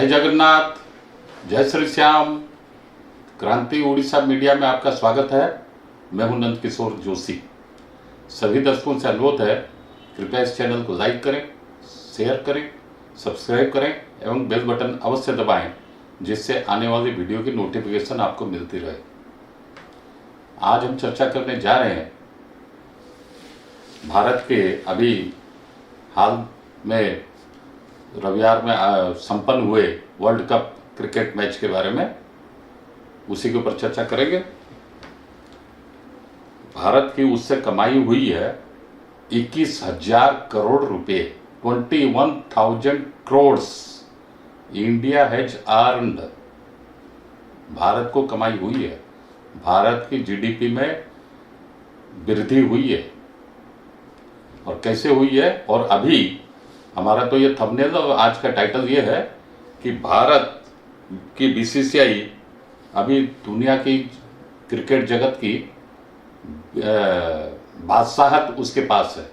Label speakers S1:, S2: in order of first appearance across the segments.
S1: जय जगन्नाथ, जय श्री श्याम। क्रांति उड़ीसा मीडिया में आपका स्वागत है। मैं हूं नंद किशोर जोशी। सभी दर्शकों से अनुरोध है, कृपया इस चैनल को लाइक करें, शेयर करें, सब्सक्राइब करें एवं बेल बटन अवश्य दबाएं, जिससे आने वाली वीडियो की नोटिफिकेशन आपको मिलती रहे। आज हम चर्चा करने जा रहे हैं भारत के अभी हाल में रविवार में संपन्न हुए वर्ल्ड कप क्रिकेट मैच के बारे में, उसी के ऊपर चर्चा करेंगे। भारत की उससे कमाई हुई है 21,000 करोड़ रुपए, 21,000 crore India has earned. Bharat को कमाई हुई है, भारत की जीडीपी में वृद्धि हुई है। और कैसे हुई है, और अभी हमारा तो ये थंबनेल और आज का टाइटल ये है कि भारत की बीसीसीआई अभी दुनिया की क्रिकेट जगत की बादशाहत उसके पास है,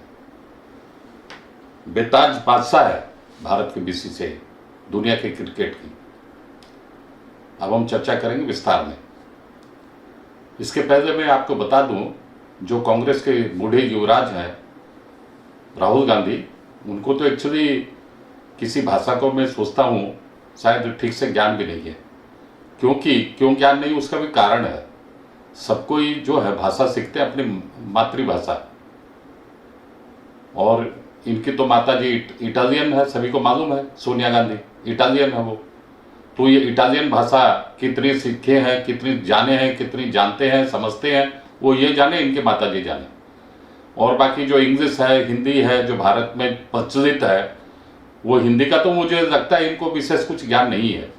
S1: बेताज बादशाह है भारत की बीसीसीआई दुनिया के क्रिकेट की। अब हम चर्चा करेंगे विस्तार में। इसके पहले मैं आपको बता दूं, जो कांग्रेस के बूढ़े युवराज हैं राहुल गांधी, उनको तो एक्चुअली किसी भाषा को मैं सोचता हूँ शायद ठीक से ज्ञान भी नहीं है। क्यों ज्ञान नहीं, उसका भी कारण है। सबको ही जो है भाषा सीखते हैं अपनी मातृभाषा, और इनकी तो माता जी इटालियन है, सभी को मालूम है, सोनिया गांधी इटालियन है वो। तो ये इटालियन भाषा कितनी सीखे हैं, कितनी जाने हैं, कितनी जानते हैं, समझते हैं, वो ये जाने, इनके माता जी जाने। और बाकी जो इंग्लिश है, हिंदी है, जो भारत में प्रचलित है, वो हिंदी का तो मुझे लगता है इनको विशेष कुछ ज्ञान नहीं है,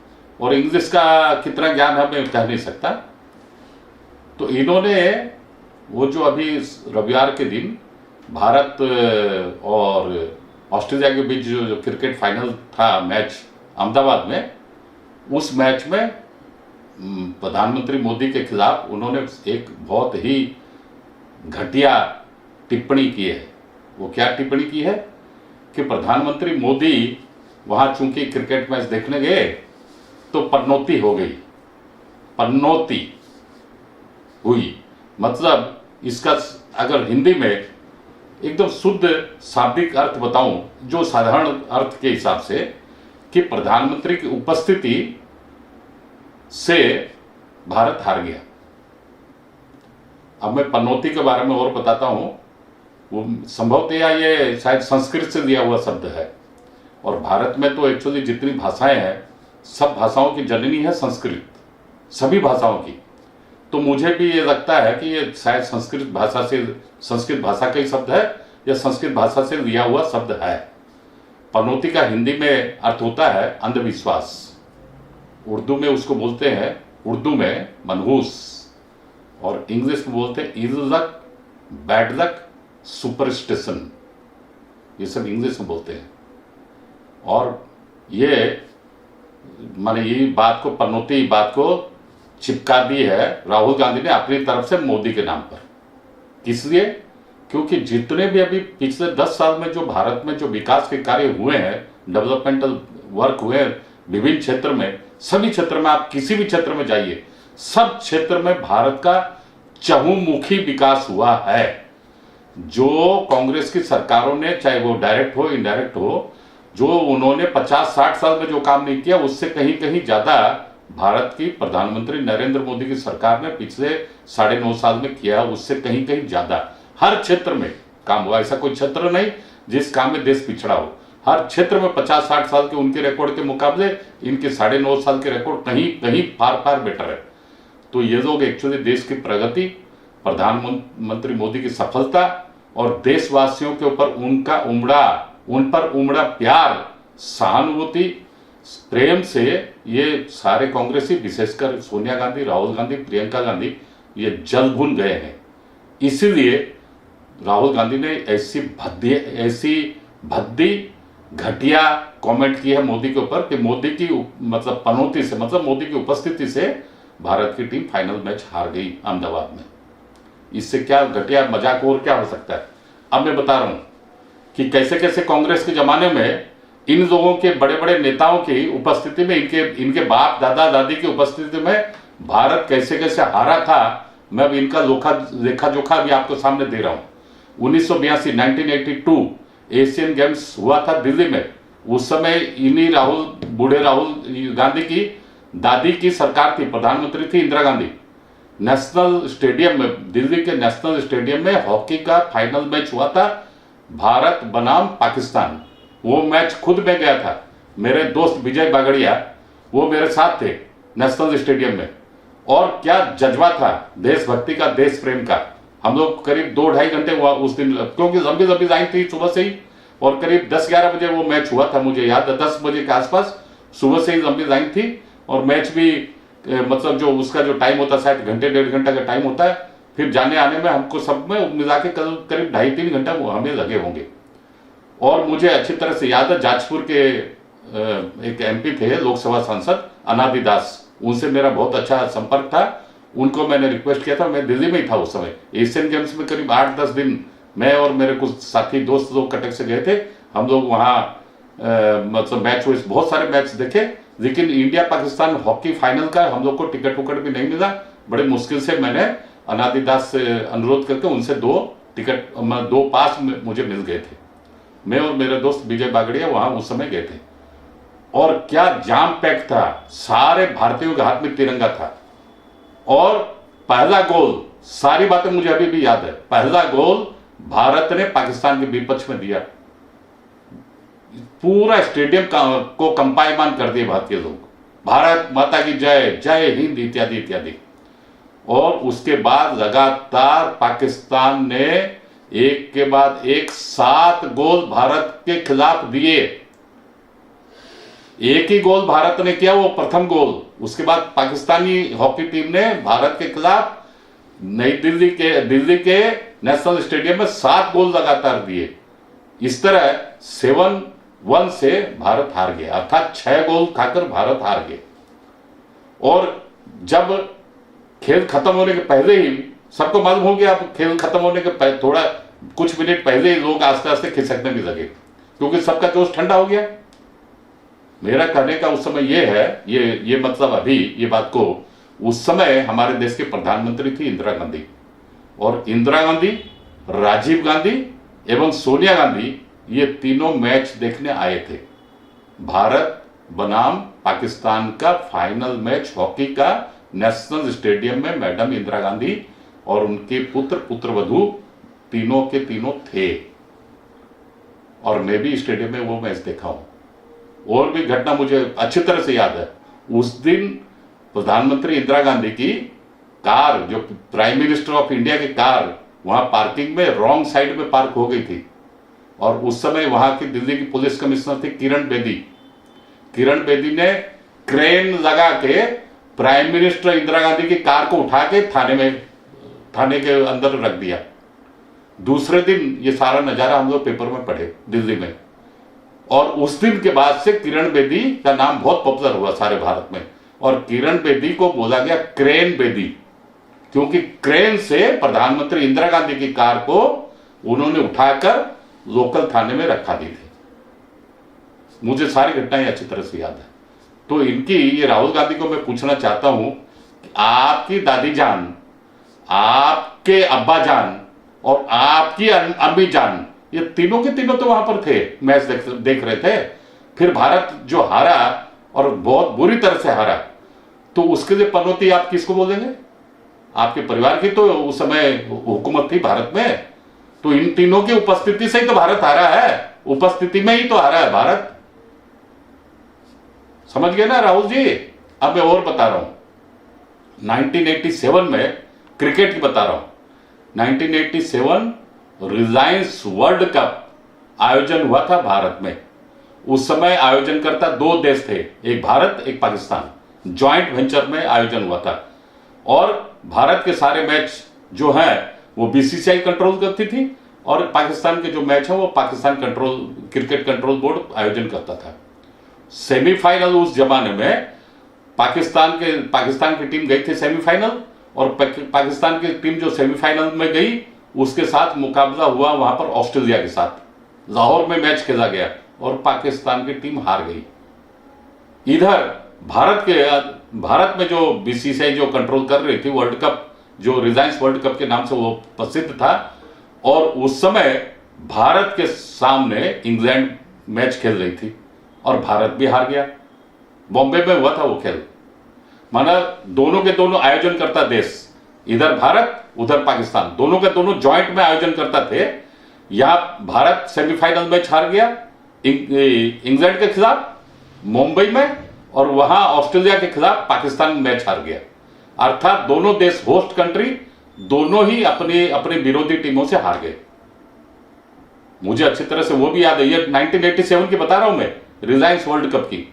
S1: और इंग्लिश का कितना ज्ञान है मैं कह नहीं सकता। तो इन्होंने वो जो अभी रविवार के दिन भारत और ऑस्ट्रेलिया के बीच जो क्रिकेट फाइनल था मैच अहमदाबाद में, उस मैच में प्रधानमंत्री मोदी के खिलाफ उन्होंने एक बहुत ही घटिया टिप्पणी की है। वो क्या टिप्पणी की है कि प्रधानमंत्री मोदी वहां चूंकि क्रिकेट मैच देखने गए तो पनौती हो गई, पनौती हुई। मतलब इसका अगर हिंदी में एकदम शुद्ध शाब्दिक अर्थ बताऊं, जो साधारण अर्थ के हिसाब से, कि प्रधानमंत्री की उपस्थिति से भारत हार गया। अब मैं पनौती के बारे में और बताता हूं। वो संभवतः ये शायद संस्कृत से लिया हुआ शब्द है, और भारत में तो एक्चुअली जितनी भाषाएं हैं, सब भाषाओं की जननी है संस्कृत, सभी भाषाओं की। तो मुझे भी ये लगता है कि ये शायद संस्कृत भाषा का ही शब्द है, या संस्कृत भाषा से लिया हुआ शब्द है। पनौती का हिंदी में अर्थ होता है अंधविश्वास। उर्दू में उसको बोलते हैं, उर्दू में मनहूस, और इंग्लिश में बोलते हैं इल लक, बैड लक, सुपरस्टिशन, ये सब इंग्लिश में बोलते हैं। और ये माने ये बात को, पनौती बात को चिपका दी है राहुल गांधी ने अपनी तरफ से मोदी के नाम पर। किस लिए? क्योंकि जितने भी अभी पिछले 10 साल में जो भारत में जो विकास के कार्य हुए हैं, डेवलपमेंटल वर्क हुए हैं विभिन्न क्षेत्र में, सभी क्षेत्र में, आप किसी भी क्षेत्र में जाइए, सब क्षेत्र में भारत का चहुमुखी विकास हुआ है। जो कांग्रेस की सरकारों ने, चाहे वो डायरेक्ट हो इनडायरेक्ट हो, जो उन्होंने 50-60 साल में जो काम नहीं किया, उससे कहीं कहीं ज्यादा भारत की प्रधानमंत्री नरेंद्र मोदी की सरकार ने पिछले 9.5 साल में किया, उससे कहीं कहीं ज्यादा हर क्षेत्र में काम हुआ। ऐसा कोई क्षेत्र नहीं जिस काम में देश पिछड़ा हो। हर क्षेत्र में 50-60 साल के उनके रिकॉर्ड के मुकाबले इनके 9.5 साल के रिकॉर्ड कहीं कहीं पार बेटर है। तो ये लोग एक्चुअली देश की प्रगति, प्रधानमंत्री मोदी की सफलता और देशवासियों के ऊपर उन पर उमड़ा प्यार, सहानुभूति, प्रेम से ये सारे कांग्रेसी, विशेषकर सोनिया गांधी, राहुल गांधी, प्रियंका गांधी, ये जल भून गए हैं। इसीलिए राहुल गांधी ने ऐसी भद्दी घटिया कमेंट की है मोदी के ऊपर कि मोदी की मतलब पनौती से, मतलब मोदी की उपस्थिति से भारत की टीम फाइनल मैच हार गई अहमदाबाद में। इससे क्या घटिया मजाक और क्या हो सकता है। अब मैं बता रहा हूं कि कैसे कैसे कांग्रेस के जमाने में इन लोगों के बड़े बड़े नेताओं की उपस्थिति में, इनके इनके बाप दादा दादी की उपस्थिति में भारत कैसे कैसे हारा था, मैं अब इनका लेखा जोखा भी आपको सामने दे रहा हूं। 1982 1982 एशियन गेम्स हुआ था दिल्ली में। उस समय इन्हीं बूढ़े राहुल गांधी की दादी की सरकार थी, प्रधानमंत्री थी इंदिरा गांधी। नेशनल स्टेडियम में, दिल्ली के नेशनल स्टेडियम में हॉकी का फाइनल मैच हुआ था, भारत बनाम पाकिस्तान। वो मैच खुद में गया था, मेरे दोस्त विजय बागड़िया वो मेरे साथ थे नेशनल स्टेडियम में। और क्या जज्बा था देशभक्ति का, देश प्रेम का। हम लोग करीब 2-2.5 घंटे हुआ उस दिन, क्योंकि लंबी लंबी लाइन थी सुबह से ही, और करीब 10-11 बजे वो मैच हुआ था, मुझे याद है 10 बजे के आसपास सुबह से ही लंबी लाइन थी। और मैच भी मतलब जो उसका जो टाइम होता है शायद घंटे 1.5 घंटा का टाइम होता है, फिर जाने आने में हमको सब में मिला के करीब 2.5-3 घंटा हमें लगे होंगे। और मुझे अच्छी तरह से याद है जाजपुर के एक एमपी थे, लोकसभा सांसद अनादि दास, उनसे मेरा बहुत अच्छा संपर्क था। उनको मैंने रिक्वेस्ट किया था, मैं दिल्ली में ही था उस समय, एशियन गेम्स में करीब 8-10 दिन मैं और मेरे कुछ साथी दोस्त लोग कटक से गए थे। हम लोग वहाँ मतलब मैच हुए, बहुत सारे मैच देखे, लेकिन इंडिया पाकिस्तान हॉकी फाइनल का हम लोग को टिकट भी नहीं मिला। बड़े मुश्किल से मैंने अनादि दास से अनुरोध करके उनसे 2 पास मुझे मिल गए थे। मैं और मेरे दोस्त विजय बागड़िया वहां उस समय गए थे। और क्या जाम पैक था, सारे भारतीयों के हाथ में तिरंगा था। और पहला गोल, सारी बातें मुझे अभी भी याद है, पहला गोल भारत ने पाकिस्तान के विपक्ष में दिया। पूरा स्टेडियम को कंपायमान कर दिए भारतीय लोग, भारत माता की जय, जय हिंद इत्यादि इत्यादि। और उसके बाद लगातार पाकिस्तान ने एक के बाद एक 7 गोल भारत के खिलाफ दिए। एक ही गोल भारत ने किया, वो प्रथम गोल। उसके बाद पाकिस्तानी हॉकी टीम ने भारत के खिलाफ दिल्ली के नेशनल स्टेडियम में 7 गोल लगातार दिए। इस तरह 7-1 से भारत हार गया, अर्थात 6 गोल खाकर भारत हार गए। और जब खेल खत्म होने के पहले ही सबको मालूम हो गया, अब खेल खत्म होने के थोड़ा कुछ मिनट पहले ही लोग आस्ते आस्ते खिसकने भी लगे, क्योंकि सबका जोश ठंडा हो गया। मेरा कहने का उस समय ये है, ये मतलब अभी ये बात को, उस समय हमारे देश के प्रधानमंत्री थी इंदिरा गांधी। और इंदिरा गांधी, राजीव गांधी एवं सोनिया गांधी, ये तीनों मैच देखने आए थे। भारत बनाम पाकिस्तान का फाइनल मैच हॉकी का नेशनल स्टेडियम में मैडम इंदिरा गांधी और उनके पुत्रवधू तीनों के तीनों थे। और मैं भी स्टेडियम में वो मैच देखा हूं। और भी घटना मुझे अच्छी तरह से याद है। उस दिन प्रधानमंत्री इंदिरा गांधी की कार, जो प्राइम मिनिस्टर ऑफ इंडिया की कार, वहां पार्किंग में रॉन्ग साइड में पार्क हो गई थी। और उस समय वहां की दिल्ली की पुलिस कमिश्नर थी किरण बेदी। किरण बेदी ने क्रेन लगा के प्राइम मिनिस्टर इंदिरा गांधी की कार को उठा के थाने के अंदर रख दिया। दूसरे दिन ये सारा नजारा हम लोग पेपर में पढ़े दिल्ली में। और उस दिन के बाद से किरण बेदी का नाम बहुत पॉपुलर हुआ सारे भारत में। और किरण बेदी को बोला गया क्रेन बेदी, क्योंकि क्रेन से प्रधानमंत्री इंदिरा गांधी की कार को उन्होंने उठाकर लोकल थाने में रखा दी थी। मुझे सारी घटनाएं अच्छी तरह से याद है। तो इनकी, ये राहुल गांधी को मैं पूछना चाहता हूं कि आपकी दादी जान, आपके अब्बा जान और आपकी अम्मी जान, ये तीनों के तीनों तो वहां पर थे, मैच देख रहे थे। फिर भारत जो हारा और बहुत बुरी तरह से हारा, तो उसके लिए पनौती आप किसको बोलेंगे? आपके परिवार की तो उस समय हुकूमत थी भारत में। तो इन तीनों की उपस्थिति से ही तो भारत हारा है, उपस्थिति में ही तो हारा है भारत। समझ गए ना राहुल जी? अब मैं और बता रहा हूं। 1987 में, क्रिकेट की बता रहा हूं, 1987 रिलायंस वर्ल्ड कप आयोजन हुआ था भारत में। उस समय आयोजन करता 2 देश थे, एक भारत एक पाकिस्तान, ज्वाइंट वेंचर में आयोजन हुआ था। और भारत के सारे मैच जो हैं वो बीसीसीआई कंट्रोल करती थी, और पाकिस्तान के जो मैच हैं वो पाकिस्तान क्रिकेट कंट्रोल बोर्ड आयोजन करता था। सेमीफाइनल उस जमाने में पाकिस्तान की टीम गई थी सेमीफाइनल, और पाकिस्तान की टीम जो सेमीफाइनल में गई उसके साथ मुकाबला हुआ वहां पर ऑस्ट्रेलिया के साथ। लाहौर में मैच खेला गया और पाकिस्तान की टीम हार गई। इधर भारत में जो बीसीसीआई जो कंट्रोल कर रही थी, वर्ल्ड कप जो रिलायंस वर्ल्ड कप के नाम से वो प्रसिद्ध था, और उस समय भारत के सामने इंग्लैंड मैच खेल रही थी और भारत भी हार गया। बॉम्बे में हुआ था वो खेल, माना दोनों के दोनों आयोजन करता देश, इधर भारत उधर पाकिस्तान, दोनों के दोनों ज्वाइंट में आयोजन करता थे। यहां भारत सेमीफाइनल मैच हार गया इंग्लैंड के खिलाफ मुंबई में, और वहां ऑस्ट्रेलिया के खिलाफ पाकिस्तान मैच हार गया। अर्थात दोनों देश, होस्ट कंट्री, दोनों ही अपने अपने विरोधी टीमों से हार गए। मुझे अच्छी तरह से वो भी याद है, ये 1987 की बता रहा हूं मैं, रिलायंस वर्ल्ड कप की।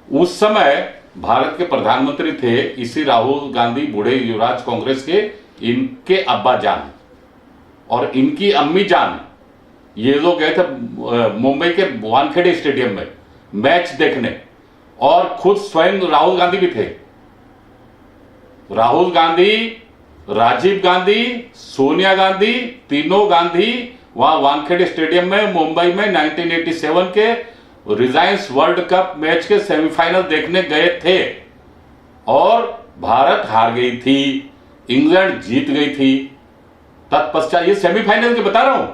S1: उस समय भारत के प्रधानमंत्री थे इसी राहुल गांधी, बूढ़े युवराज कांग्रेस के, इनके अब्बा जान और इनकी अम्मी जान, ये लोग गए थे मुंबई के वानखेड़े स्टेडियम में मैच देखने, और खुद स्वयं राहुल गांधी भी थे। राहुल गांधी, राजीव गांधी, सोनिया गांधी, तीनों गांधी वहां वानखेड़े स्टेडियम में मुंबई में 1987 के रिलायंस वर्ल्ड कप मैच के सेमीफाइनल देखने गए थे, और भारत हार गई थी, इंग्लैंड जीत गई थी। तत्पश्चात, ये सेमीफाइनल के बता रहा हूं,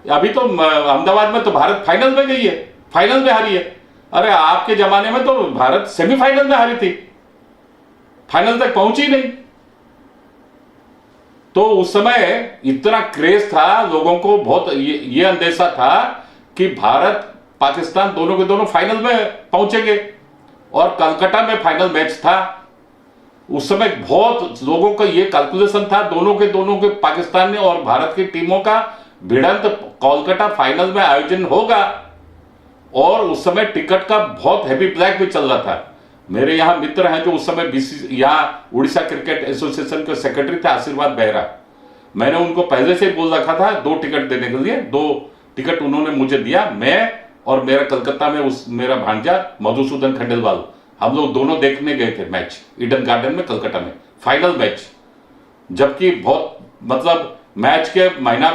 S1: अभी तो अहमदाबाद में तो भारत फाइनल में गई है, फाइनल में हारी है। अरे आपके जमाने में तो भारत सेमीफाइनल में हारी थी, फाइनल तक पहुंची नहीं। तो उस समय इतना क्रेज था लोगों को, बहुत ये अंदेशा था कि भारत पाकिस्तान दोनों के दोनों फाइनल में पहुंचेंगे, और कलकत्ता में फाइनल मैच था। उस समय बहुत लोगों का ये कैलकुलेशन था, दोनों के पाकिस्तान ने और भारत की टीमों का भिड़ंत कोलकाता फाइनल में आयोजन होगा, और उस समय टिकट का बहुत हैवी ब्लैक भी चल रहा था। मेरे यहाँ मित्र हैं जो उस समय यहाँ उड़ीसा क्रिकेट एसोसिएशन के सेक्रेटरी थे, आशीर्वाद बेहरा। मैंने उनको पहले से बोल रखा था 2 टिकट देने के लिए, 2 टिकट उन्होंने मुझे दिया। मैं और मेरा कलकत्ता में मेरा भांजा मधुसूदन खंडेलवाल, हम लोग दोनों देखने गए थे मैच ईडन गार्डन में कलकत्ता में, फाइनल मैच। जबकि बहुत मतलब मैच के महीना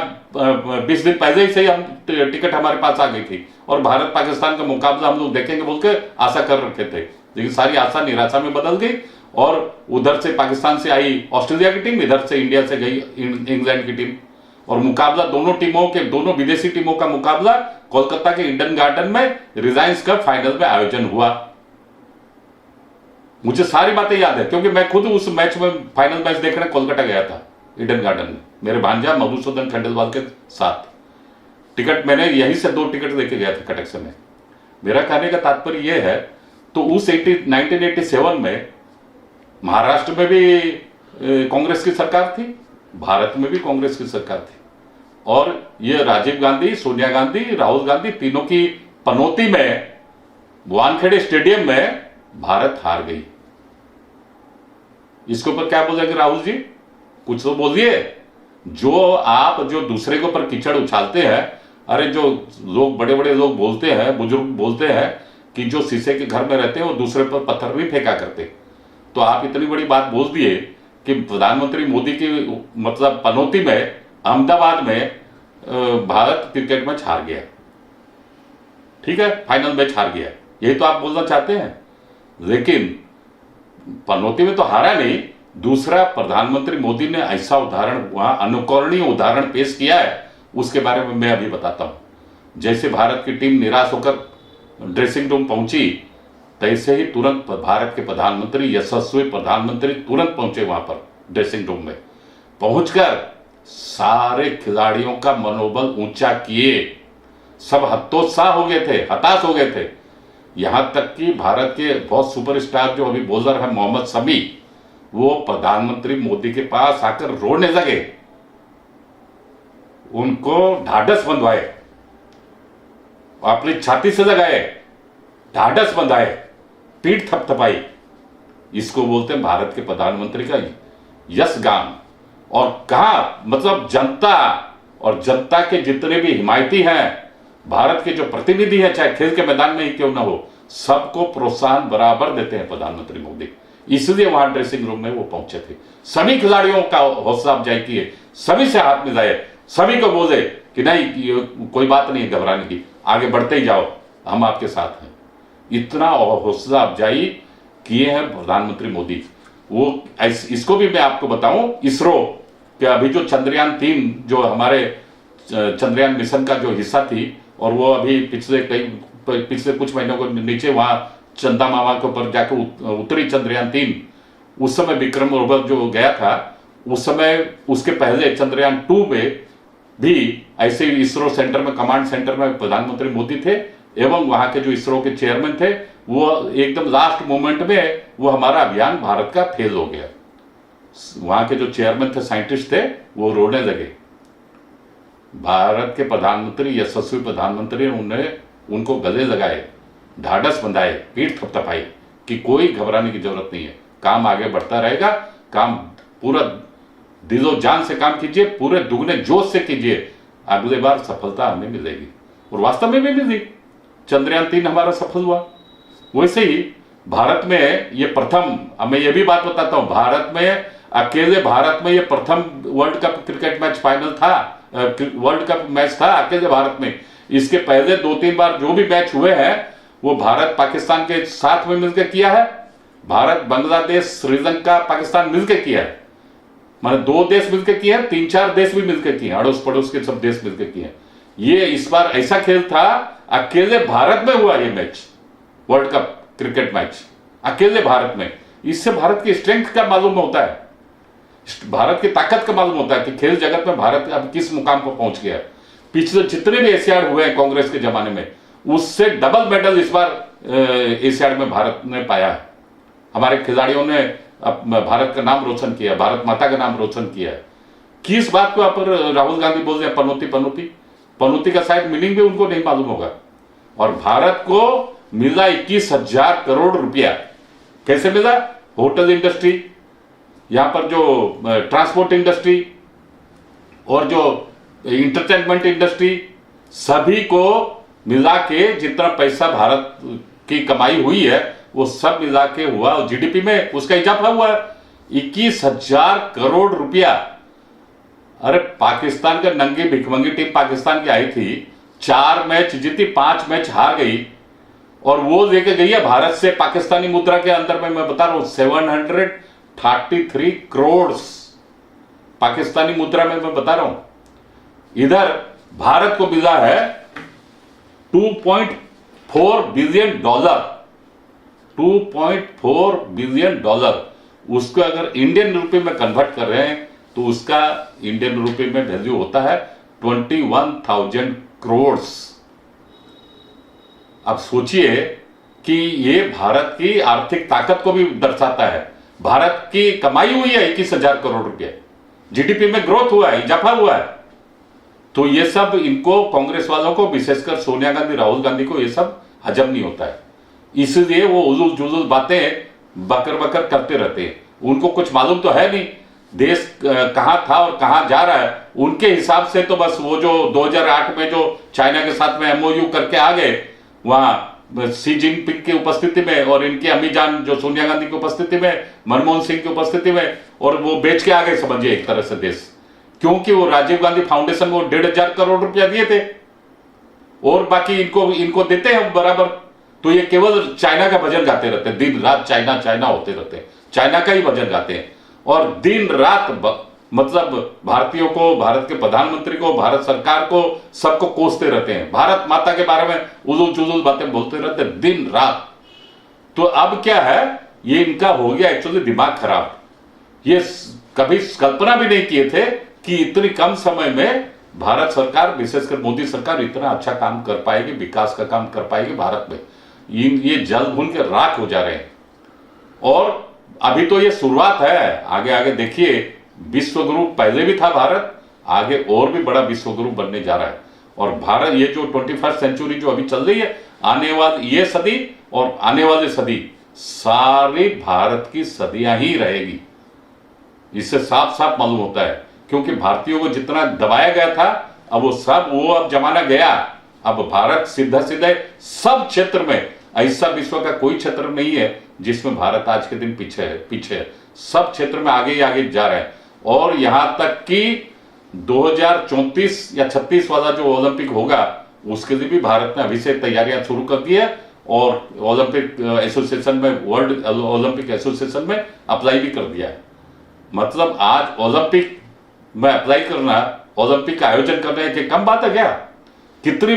S1: 20 दिन पहले ही से हम टिकट हमारे पास आ गई थी, और भारत पाकिस्तान का मुकाबला हम लोग देखेंगे बोल के आशा कर रखे थे, लेकिन सारी आशा निराशा में बदल गई। और उधर से पाकिस्तान से आई ऑस्ट्रेलिया की टीम, इधर से इंडिया से गई इंग्लैंड की टीम, और मुकाबला दोनों टीमों के, दोनों विदेशी टीमों का मुकाबला कोलकाता के ईडन गार्डन में रिलायंस कप फाइनल में आयोजन हुआ। मुझे सारी बातें याद है, क्योंकि मैं खुद उस मैच में फाइनल मैच देखने कोलकाता गया था ईडन गार्डन में, मेरे भांजा मधुसूदन खंडेलवाल के साथ। टिकट मैंने यहीं से 2 टिकट लेके गया था कटक से में। मेरा कहने का तात्पर्य यह है, तो उस 1987 में महाराष्ट्र में भी कांग्रेस की सरकार थी, भारत में भी कांग्रेस की सरकार थी, और ये राजीव गांधी, सोनिया गांधी, राहुल गांधी, तीनों की पनौती में वानखेड़े स्टेडियम में भारत हार गई। इसके ऊपर क्या बोलेंगे राहुल जी? कुछ तो बोलिए। जो दूसरे के ऊपर कीचड़ उछालते हैं, अरे जो लोग, बड़े बड़े लोग बोलते हैं, बुजुर्ग बोलते हैं कि जो शीशे के घर में रहते हैं वो दूसरे पर पत्थर नहीं फेंका करते, तो आप इतनी बड़ी बात बोल दिए कि प्रधानमंत्री मोदी की मतलब पनौती में अहमदाबाद में भारत क्रिकेट मैच हार गया। ठीक है, फाइनल मैच हार गया, यही तो आप बोलना चाहते हैं। लेकिन पनौती में तो हारा नहीं, दूसरा प्रधानमंत्री मोदी ने ऐसा उदाहरण, वहां अनुकरणीय उदाहरण पेश किया है, उसके बारे में मैं अभी बताता हूं। जैसे भारत की टीम निराश होकर ड्रेसिंग रूम पहुंची, तैसे ही तुरंत भारत के प्रधानमंत्री, यशस्वी प्रधानमंत्री तुरंत पहुंचे वहां पर ड्रेसिंग रूम में। पहुंचकर सारे खिलाड़ियों का मनोबल ऊंचा किए, सब हतोत्साह हो गए थे, हताश हो गए थे। यहां तक कि भारत के बहुत सुपरस्टार जो अभी बॉलर है मोहम्मद शमी, वो प्रधानमंत्री मोदी के पास आकर रोने लगे, उनको ढाढ़स बंधवाए, अपनी छाती से लगाए, ढाढ़स बंधाए, पीठ थपथपाई। इसको बोलते हैं भारत के प्रधानमंत्री का यश गान। और कहा मतलब जनता, और जनता के जितने भी हिमायती हैं, भारत के जो प्रतिनिधि हैं, चाहे खेल के मैदान में ही क्यों ना हो, सबको प्रोत्साहन बराबर देते हैं प्रधानमंत्री मोदी। इसलिए वहां ड्रेसिंग रूम में वो पहुंचे थे, सभी खिलाड़ियों का हौसला अफजाई किए, सभी से हाथ मिलाए, सभी को बोले कि नहीं कोई बात नहीं घबराने की, आगे बढ़ते ही जाओ, हम आपके साथ हैं। इतना हौसला अफजाई किए हैं प्रधानमंत्री मोदी। वो इसको भी मैं आपको बताऊं, इसरो के अभी जो चंद्रयान 3 जो हमारे चंद्रयान मिशन का जो हिस्सा थी, और वो अभी पिछले कुछ महीनों को नीचे वहां चंदा मामा के ऊपर जाकर उतरी चंद्रयान 3, उस समय विक्रम रोवर जो गया था, उस समय उसके पहले चंद्रयान 2 में भी ऐसे ही इसरो सेंटर में, कमांड सेंटर में प्रधानमंत्री मोदी थे, एवं वहां के जो इसरो के चेयरमैन थे, वो एकदम लास्ट मोमेंट में वो हमारा अभियान भारत का फेल हो गया। वहां के जो चेयरमैन थे, साइंटिस्ट थे, वो रोने लगे। भारत के प्रधानमंत्री, यशस्वी प्रधानमंत्री ने उनको गले लगाए, ढाढ़स बंधाए, पीठ थपथपाई कि कोई घबराने की जरूरत नहीं है, काम आगे बढ़ता रहेगा, काम पूरा दिलो जान से काम कीजिए, पूरे दुगने जोश से कीजिए, अगले बार सफलता हमें मिलेगी। और वास्तव में भी मिली, चंद्रयान 3 हमारा सफल हुआ। वैसे ही भारत में ये प्रथम, मैं ये भी बात बताता हूं, भारत में अकेले, भारत में ये प्रथम world cup cricket match final था, वर्ल्ड कप मैच था अकेले भारत में। इसके पहले 2-3 बार जो भी मैच हुए हैं वो भारत पाकिस्तान के साथ में मिलकर किया है, भारत बांग्लादेश श्रीलंका पाकिस्तान मिलकर किया है, माने 2 देश मिलकर किए हैं, 3-4 देश भी मिलकर किए हैं, अड़ोस पड़ोस के सब देश मिलकर किए हैं। ये इस बार ऐसा खेल था, अकेले भारत में हुआ ये match, world cup cricket match अकेले भारत में। इससे भारत की स्ट्रेंथ का मालूम होता है, भारत की ताकत का मालूम होता है कि खेल जगत में भारत अब किस मुकाम पर पहुंच गया। पिछले जितने भी एशियाड हुए हैं कांग्रेस के जमाने में, उससे डबल मेडल इस बार एशियाड में भारत ने पाया है। हमारे खिलाड़ियों ने भारत का नाम रोशन किया, भारत माता का नाम रोशन किया है। किस बात को आप राहुल गांधी बोल रहे हैं, पनौती पनौती पनौती का शायद मीनिंग भी उनको नहीं मालूम होगा। और भारत को मिला 21,000 करोड़ रुपया। कैसे मिला? होटल इंडस्ट्री, यहां पर जो ट्रांसपोर्ट इंडस्ट्री और जो इंटरटेनमेंट इंडस्ट्री, सभी को मिला के जितना पैसा भारत की कमाई हुई है वो सब मिला के हुआ, जीडीपी में उसका इजाफा हुआ 21,000 करोड़ रुपया। अरे पाकिस्तान का नंगी भिखमंगी टीम पाकिस्तान की आई थी, 4 मैच जीती, 5 मैच हार गई, और वो लेके गई है भारत से पाकिस्तानी मुद्रा के अंदर में, मैं बता रहा हूं 733 करोड़ पाकिस्तानी मुद्रा में, मैं बता रहा हूं। इधर भारत को मिला है $2.4 बिलियन, $2.4 बिलियन। उसको अगर इंडियन रुपए में कन्वर्ट कर रहे हैं तो उसका इंडियन रुपए में वैल्यू होता है 21,000 करोड़। अब सोचिए कि ये भारत की आर्थिक ताकत को भी दर्शाता है। भारत की कमाई हुई है 21,000 करोड़ रुपया, जीडीपी में ग्रोथ हुआ है, इजाफा हुआ है। तो ये सब इनको, कांग्रेस वालों को, विशेषकर सोनिया गांधी, राहुल गांधी को ये सब हजम नहीं होता है, इसलिए वो उजुल जुजुल बातें बकर बकर करते रहते हैं। उनको कुछ मालूम तो है नहीं देश कहां था और कहां जा रहा है। उनके हिसाब से तो बस वो जो 2008 में जो चाइना के साथ में एमओयू करके आ गए, वहां शी जिनपिंग की उपस्थिति में और इनकी अम्मी जान जो सोनिया गांधी की उपस्थिति में, मनमोहन सिंह की उपस्थिति में, और वो बेच के आ गए समझिए एक तरह से देश, क्योंकि वो राजीव गांधी फाउंडेशन को 1,500 करोड़ रुपया दिए थे और बाकी इनको देते हैं बराबर। तो ये केवल चाइना का भजन गाते रहते हैं, दिन रात चाइना चाइना होते रहते हैं, चाइना का ही भजन गाते हैं, और दिन रात मतलब भारतीयों को, भारत के प्रधानमंत्री को, भारत सरकार को, सबको कोसते रहते हैं, भारत माता के बारे में उजुल जुजुल बातें बोलते रहते हैं दिन रात। तो अब क्या है, ये इनका हो गया एक्चुअली दिमाग खराब। ये कभी कल्पना भी नहीं किए थे कि इतनी कम समय में भारत सरकार, विशेषकर मोदी सरकार, इतना अच्छा काम कर पाएगी, विकास का काम कर पाएगी भारत में। ये जल भून के राख हो जा रहे हैं। और अभी तो ये शुरुआत है, आगे आगे देखिए, विश्व गुरु पहले भी था भारत, आगे और भी बड़ा विश्व गुरु बनने जा रहा है। और भारत, ये जो 21st सेंचुरी जो अभी चल रही है, आने वाली ये सदी और आने वाली सदी सारी भारत की सदियां ही रहेगी। इससे साफ साफ मालूम होता है, क्योंकि भारतीयों को जितना दबाया गया था, अब वो अब जमाना गया। अब भारत सीधा सीधे सब क्षेत्र में, ऐसा विश्व का कोई क्षेत्र नहीं है जिसमें भारत आज के दिन पीछे है। सब क्षेत्र में आगे ही आगे जा रहे हैं। और यहां तक कि 2034 या 36 वाला जो ओलंपिक होगा, उसके लिए भी भारत ने अभी से तैयारियां शुरू कर दी है और ओलंपिक एसोसिएशन में, वर्ल्ड ओलंपिक एसोसिएशन में अप्लाई भी कर दिया है। मतलब आज ओलंपिक में अप्लाई करना, ओलंपिक का आयोजन करना है कि कम बात है क्या? कितनी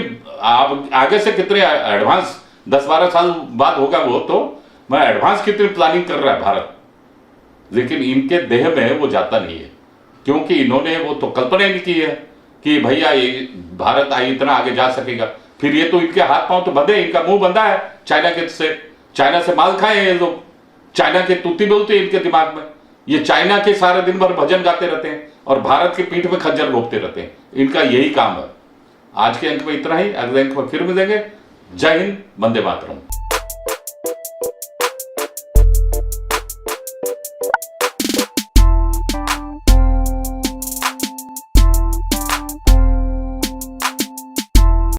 S1: आगे से कितने एडवांस 10-12 साल बाद होगा वो, तो मैं एडवांस कितनी प्लानिंग कर रहा है भारत, लेकिन इनके देह में वो जाता नहीं है, क्योंकि इन्होंने वो तो कल्पना ही नहीं की है कि भैया ये भारत इतना आगे जा सकेगा। फिर ये तो इनके हाथ पांव तो बंधे, इनका मुंह बंधा है चाइना से माल खाए हैं ये लोग, चाइना के तूती बोलते हैं इनके दिमाग में, ये चाइना के सारे दिन भर भजन गाते रहते हैं और भारत की पीठ में खंजर घोंपते रहते हैं, इनका यही काम है। आज के अंक में इतना ही, अगले अंक में फिर मिलेंगे। जय हिंद, वंदे मातरम।